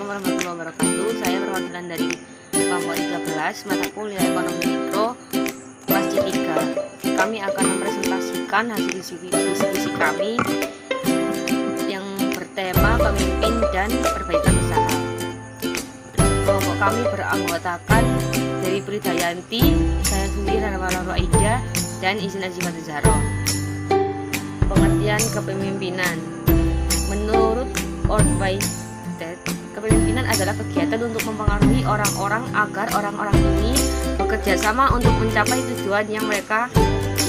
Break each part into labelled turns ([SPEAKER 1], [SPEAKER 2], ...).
[SPEAKER 1] Assalamualaikum warahmatullahi wabarakatuh. Saya perwakilan dari kelompok 13 mata kuliah ekonomi mikro kelas C3. Kami akan mempresentasikan hasil diskusi kami yang bertema pemimpin dan perbaikan usaha. Kelompok kami beranggotakan Dewi Pridayanti, saya sendiri Ranawala Ida, dan Izin Azimat Zahro. Pengertian kepemimpinan menurut Ortweiss, kepemimpinan adalah kegiatan untuk mempengaruhi orang-orang agar orang-orang ini bekerja sama untuk mencapai tujuan yang mereka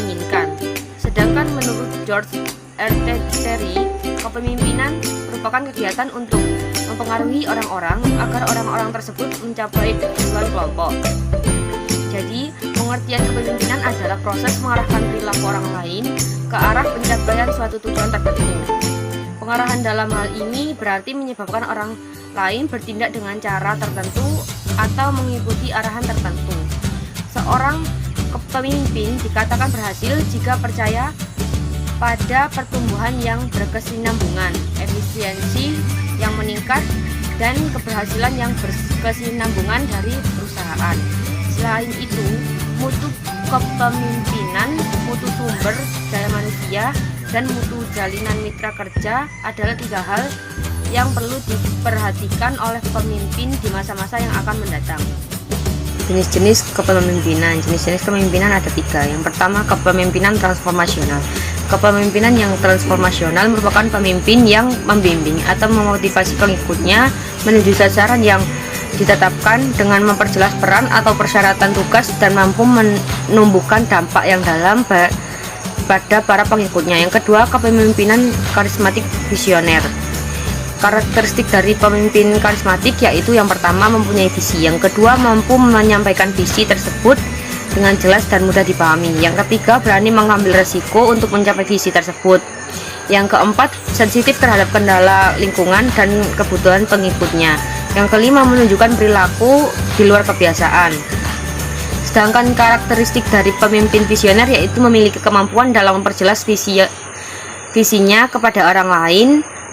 [SPEAKER 1] inginkan. Sedangkan menurut George R. Terry, kepemimpinan merupakan kegiatan untuk mempengaruhi orang-orang agar orang-orang tersebut mencapai tujuan kelompok. Jadi, pengertian kepemimpinan adalah proses mengarahkan perilaku orang lain ke arah pencapaian suatu tujuan tertentu. Pengarahan dalam hal ini berarti menyebabkan orang lain bertindak dengan cara tertentu atau mengikuti arahan tertentu. Seorang pemimpin dikatakan berhasil jika percaya pada pertumbuhan yang berkesinambungan, efisiensi yang meningkat, dan keberhasilan yang berkesinambungan dari perusahaan. Selain itu, mutu kepemimpinan, mutu sumber daya manusia, dan mutu jalinan mitra kerja adalah 3 hal yang perlu diperhatikan oleh pemimpin di masa-masa yang akan mendatang. Jenis-jenis kepemimpinan. Jenis-jenis kepemimpinan ada 3. Yang pertama, kepemimpinan transformasional. Kepemimpinan yang transformasional merupakan pemimpin yang membimbing atau memotivasi pengikutnya menuju sasaran yang ditetapkan dengan memperjelas peran atau persyaratan tugas dan mampu menumbuhkan dampak yang dalam pada para pengikutnya. Yang kedua, kepemimpinan karismatik visioner. Karakteristik dari pemimpin karismatik yaitu yang pertama mempunyai visi, yang kedua mampu menyampaikan visi tersebut dengan jelas dan mudah dipahami, yang ketiga berani mengambil resiko untuk mencapai visi tersebut, yang keempat sensitif terhadap kendala lingkungan dan kebutuhan pengikutnya, yang kelima menunjukkan perilaku di luar kebiasaan. Sedangkan karakteristik dari pemimpin visioner yaitu memiliki kemampuan dalam memperjelas visinya kepada orang lain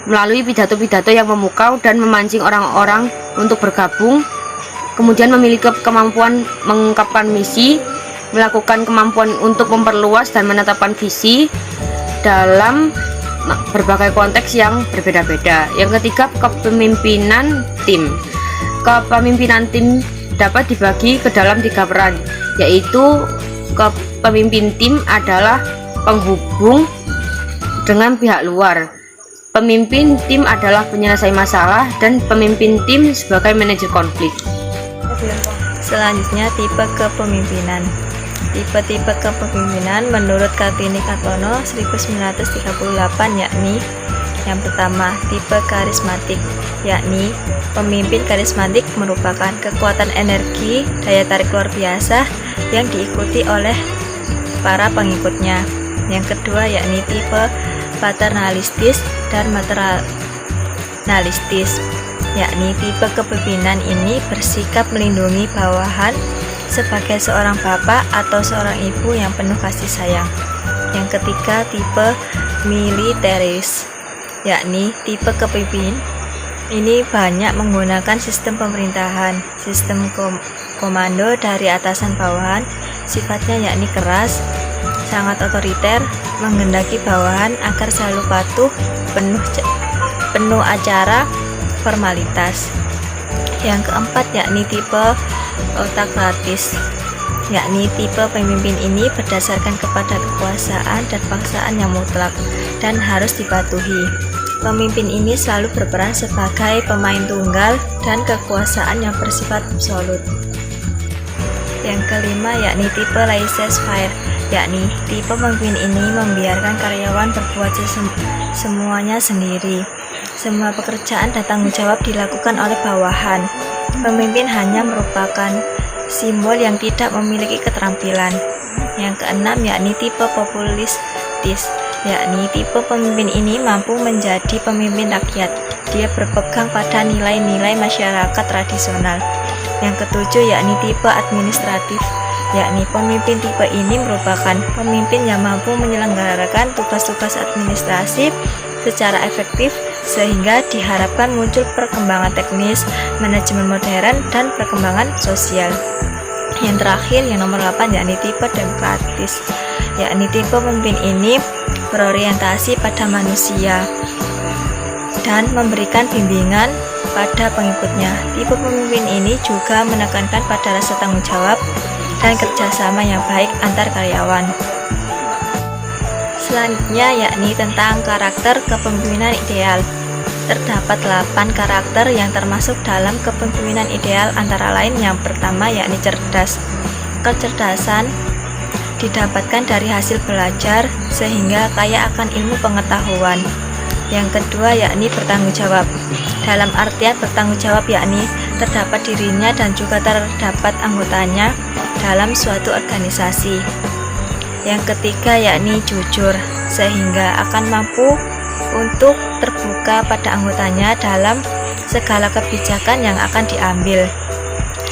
[SPEAKER 1] melalui pidato-pidato yang memukau dan memancing orang-orang untuk bergabung, kemudian memiliki kemampuan mengungkapkan misi, melakukan kemampuan untuk memperluas dan menetapkan visi dalam berbagai konteks yang berbeda-beda. Yang ketiga, kepemimpinan tim. Kepemimpinan tim dapat dibagi ke dalam 3 peran, yaitu pemimpin tim adalah penghubung dengan pihak luar, pemimpin tim adalah penyelesai masalah, dan pemimpin tim sebagai manajer konflik.
[SPEAKER 2] Selanjutnya, tipe kepemimpinan. Tipe-tipe kepemimpinan menurut Kartini Kartono 1938 yakni: yang pertama, tipe karismatik, yakni pemimpin karismatik merupakan kekuatan energi daya tarik luar biasa yang diikuti oleh para pengikutnya. Yang kedua, yakni tipe paternalistis dan maternalistis, yakni tipe kepemimpinan ini bersikap melindungi bawahan sebagai seorang bapak atau seorang ibu yang penuh kasih sayang. Yang ketiga, tipe militeris, yakni tipe kepemimpin ini banyak menggunakan sistem pemerintahan, sistem komando dari atasan bawahan, sifatnya yakni keras, sangat otoriter, menghendaki bawahan agar selalu patuh, penuh acara, formalitas. Yang keempat, yakni tipe autokratis, yakni tipe pemimpin ini berdasarkan kepada kekuasaan dan paksaan yang mutlak dan harus dipatuhi. Pemimpin ini selalu berperan sebagai pemain tunggal dan kekuasaan yang bersifat absolut. Yang kelima, yakni tipe laissez-faire, yakni tipe pemimpin ini membiarkan karyawan berbuat semuanya sendiri. Semua pekerjaan dan tanggung jawab dilakukan oleh bawahan. Pemimpin hanya merupakan simbol yang tidak memiliki keterampilan. Yang keenam, yakni tipe populistis, yakni tipe pemimpin ini mampu menjadi pemimpin rakyat. Dia berpegang pada nilai-nilai masyarakat tradisional. Yang ketujuh, yakni tipe administratif, yakni pemimpin tipe ini merupakan pemimpin yang mampu menyelenggarakan tugas-tugas administrasi secara efektif sehingga diharapkan muncul perkembangan teknis, manajemen modern, dan perkembangan sosial. Yang terakhir, yang nomor 8, yakni tipe demokratis, yakni tipe pemimpin ini berorientasi pada manusia dan memberikan bimbingan pada pengikutnya. Tipe pemimpin ini juga menekankan pada rasa tanggung jawab dan kerjasama yang baik antar karyawan. Selanjutnya yakni tentang karakter kepemimpinan ideal. Terdapat 8 karakter yang termasuk dalam kepemimpinan ideal, antara lain yang pertama yakni cerdas. Kecerdasan didapatkan dari hasil belajar sehingga kaya akan ilmu pengetahuan. Yang kedua yakni bertanggung jawab. Dalam artian bertanggung jawab yakni terdapat dirinya dan juga terdapat anggotanya dalam suatu organisasi. Yang ketiga yakni jujur, sehingga akan mampu untuk terbuka pada anggotanya dalam segala kebijakan yang akan diambil.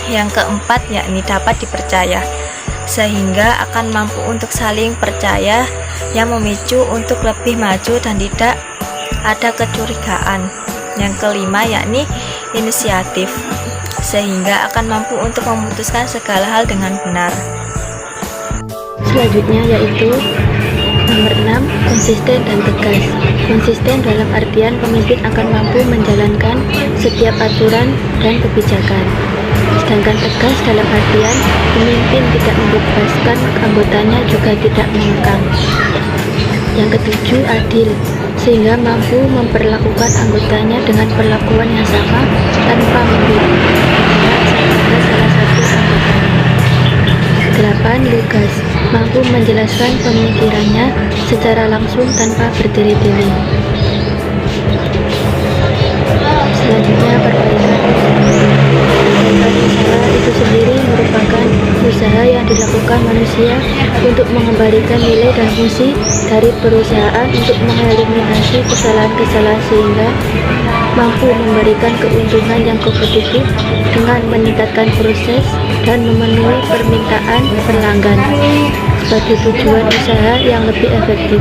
[SPEAKER 2] Yang keempat yakni dapat dipercaya, sehingga akan mampu untuk saling percaya yang memicu untuk lebih maju dan tidak ada kecurigaan. Yang kelima yakni inisiatif, sehingga akan mampu untuk memutuskan segala hal dengan benar.
[SPEAKER 3] Selanjutnya yaitu nomor 6, konsisten dan tegas. Konsisten dalam artian pemimpin akan mampu menjalankan setiap aturan dan kebijakan. Sedangkan tegas dalam artian pemimpin tidak membebaskan anggotanya juga tidak mengekang. Yang ketujuh, adil, sehingga mampu memperlakukan anggotanya dengan perlakuan yang sama tanpa memilih salah satu anggotanya. 8. Lugas, mampu menjelaskan pemikirannya secara langsung tanpa bertele-tele. Selanjutnya, perbaikan usaha itu sendiri merupakan usaha yang dilakukan manusia untuk mengembalikan nilai dan fungsi dari perusahaan untuk mengeliminasi kesalahan-kesalahan sehingga mampu memberikan keuntungan yang kompetitif dengan meningkatkan proses dan memenuhi permintaan pelanggan sebagai tujuan usaha yang lebih efektif.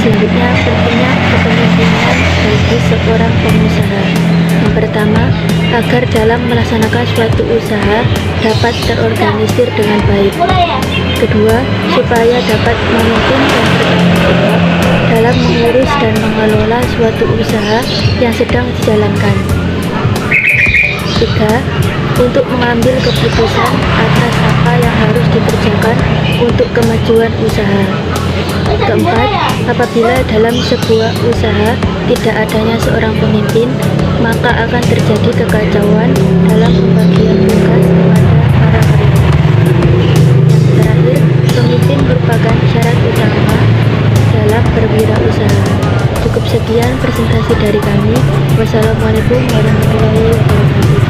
[SPEAKER 3] Selanjutnya, pentingnya kepemimpinan bagi seorang pengusaha. Yang pertama, agar dalam melaksanakan suatu usaha dapat terorganisir dengan baik. Kedua, supaya dapat memimpin dan bertanggung jawab dalam mengurus dan mengelola suatu usaha yang sedang dijalankan. 3. Untuk mengambil keputusan atas apa yang harus dikerjakan untuk kemajuan usaha. Keempat, apabila dalam sebuah usaha tidak adanya seorang pemimpin, maka akan terjadi kekacauan dalam pembagian tugas kepada para karyawan. Yang terakhir, pemimpin merupakan syarat utama dalam berwirausaha. Cukup sekian presentasi dari kami. Wassalamualaikum warahmatullahi wabarakatuh.